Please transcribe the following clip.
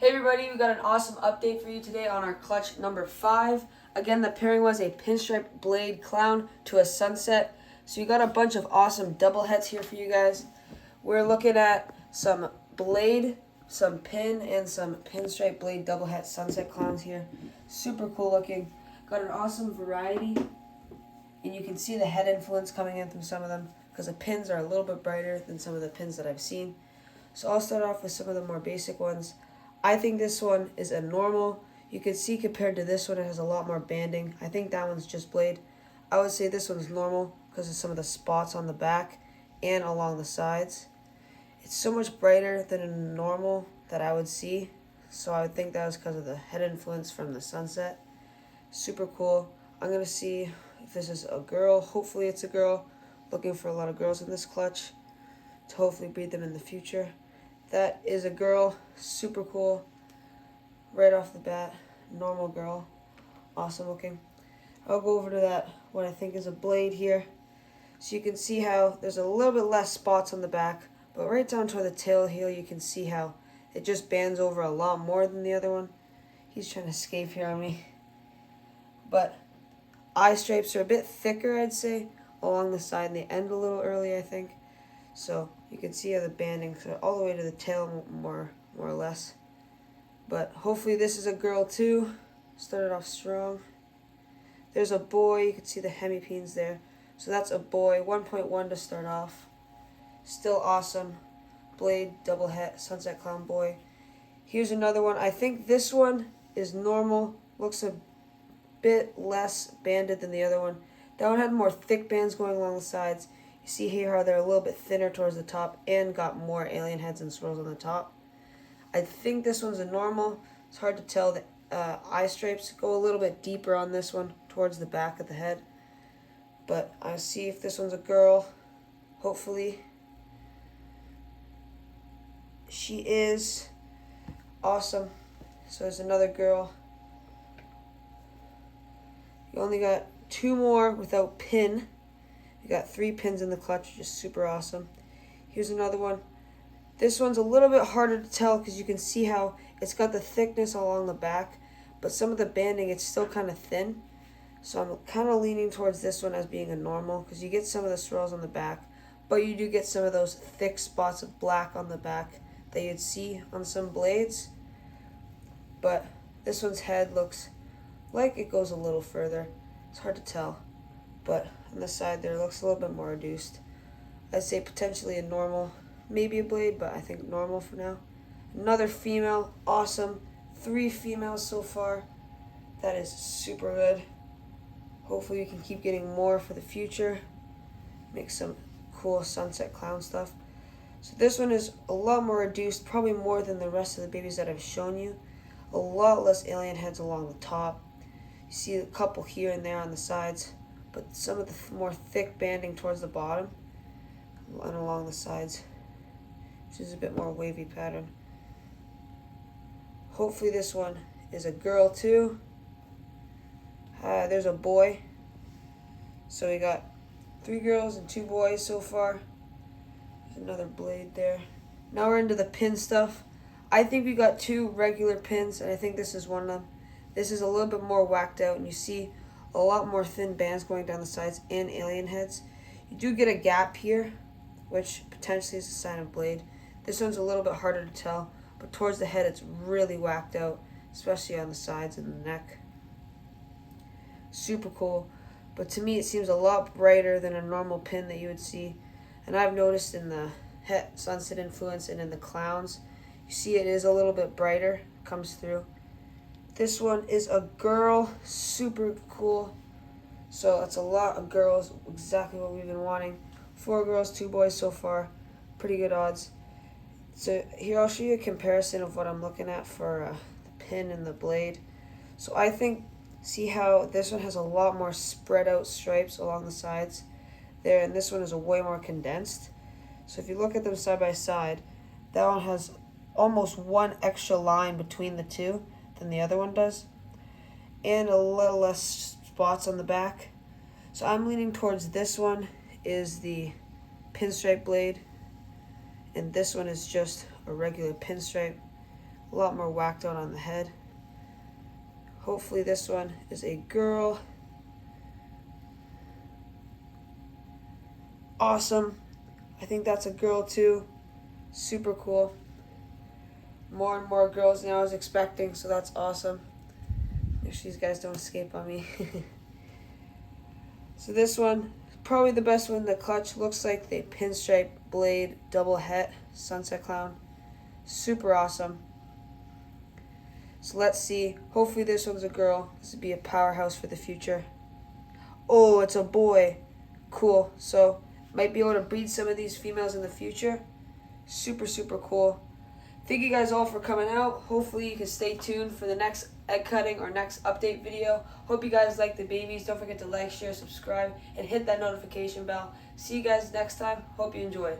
Hey everybody, we got an awesome update for you today on our clutch number 5. Again, the pairing was a Pinstripe Blade Clown to a Sunset. So you got a bunch of awesome double heads here for you guys. We're looking at some Blade, some Pin, and some Pinstripe Blade double het Sunset Clowns here. Super cool looking. Got an awesome variety. And you can see the head influence coming in through some of them because the pins are a little bit brighter than some of the pins that I've seen. So I'll start off with some of the more basic ones. I think this one is a normal. You can see compared to this one, it has a lot more banding. I think that one's just Blade. I would say this one's normal because of some of the spots on the back and along the sides. It's so much brighter than a normal that I would see. So I would think that was because of the head influence from the sunset. Super cool. I'm going to see if this is a girl. Hopefully it's a girl. Looking for a lot of girls in this clutch to hopefully breed them in the future. That is a girl, super cool, right off the bat, normal girl, awesome looking. I'll go over to that, what I think is a Blade here. So you can see how there's a little bit less spots on the back, but right down toward the tail heel you can see how it just bands over a lot more than the other one. He's trying to escape here on me. But eye stripes are a bit thicker, I'd say, along the side, and they end a little early, I think. So you can see how the banding all the way to the tail more or less. But hopefully this is a girl too. Started off strong. There's a boy. You can see the hemipines there. So that's a boy. 1.1 to start off. Still awesome. Blade, double het, Sunset Clown boy. Here's another one. I think this one is normal. Looks a bit less banded than the other one. That one had more thick bands going along the sides. You see here how they're a little bit thinner towards the top and got more alien heads and swirls on the top. I think this one's a normal. It's hard to tell. The eye stripes go a little bit deeper on this one towards the back of the head. But I'll see if this one's a girl. Hopefully. She is awesome. So there's another girl. You only got 2 more without pin. You got 3 pins in the clutch, which is super awesome. Here's another one. This one's a little bit harder to tell because you can see how it's got the thickness along the back, but some of the banding, it's still kind of thin. So I'm kind of leaning towards this one as being a normal because you get some of the swirls on the back, but you do get some of those thick spots of black on the back that you'd see on some blades. But this one's head looks like it goes a little further. It's hard to tell, but on the side there, it looks a little bit more reduced. I'd say potentially a normal, maybe a Blade, but I think normal for now. Another female, awesome. 3 females so far. That is super good. Hopefully we can keep getting more for the future. Make some cool Sunset Clown stuff. So this one is a lot more reduced, probably more than the rest of the babies that I've shown you. A lot less alien heads along the top. You see a couple here and there on the sides, but some of the more thick banding towards the bottom and along the sides, which is a bit more wavy pattern. Hopefully this one is a girl too. There's a boy. So we got 3 girls and 2 boys so far. There's another Blade there. Now we're into the pin stuff. I think we got 2 regular pins, and I think this is one of them. This is a little bit more whacked out, and you see a lot more thin bands going down the sides and alien heads. You do get a gap here, which potentially is a sign of Blade. This one's a little bit harder to tell, but towards the head it's really whacked out, especially on the sides and the neck. Super cool, but to me it seems a lot brighter than a normal pin that you would see. And I've noticed in the sunset influence and in the clowns, you see it is a little bit brighter, comes through. This one is a girl, super cool. So that's a lot of girls, exactly what we've been wanting. 4 girls, 2 boys so far, pretty good odds. So here I'll show you a comparison of what I'm looking at for the pin and the Blade. So I think, see how this one has a lot more spread out stripes along the sides there, and this one is a way more condensed. So if you look at them side by side, that one has almost 1 extra line between the 2 than the other one does, and a little less spots on the back. So I'm leaning towards this one is the Pinstripe Blade, and this one is just a regular Pinstripe. A lot more whacked out on the head. Hopefully this one is a girl. Awesome. I think that's a girl too. Super cool. More and more girls than I was expecting, so that's awesome. Make sure these guys don't escape on me. So this one, probably the best one in the clutch. Looks like the Pinstripe blade double het sunset clown. Super awesome. So let's see. Hopefully this one's a girl. This would be a powerhouse for the future. Oh, it's a boy. Cool. So might be able to breed some of these females in the future. Super, super cool. Thank you guys all for coming out. Hopefully you can stay tuned for the next egg cutting or next update video. Hope you guys like the babies. Don't forget to like, share, subscribe, and hit that notification bell. See you guys next time. Hope you enjoyed.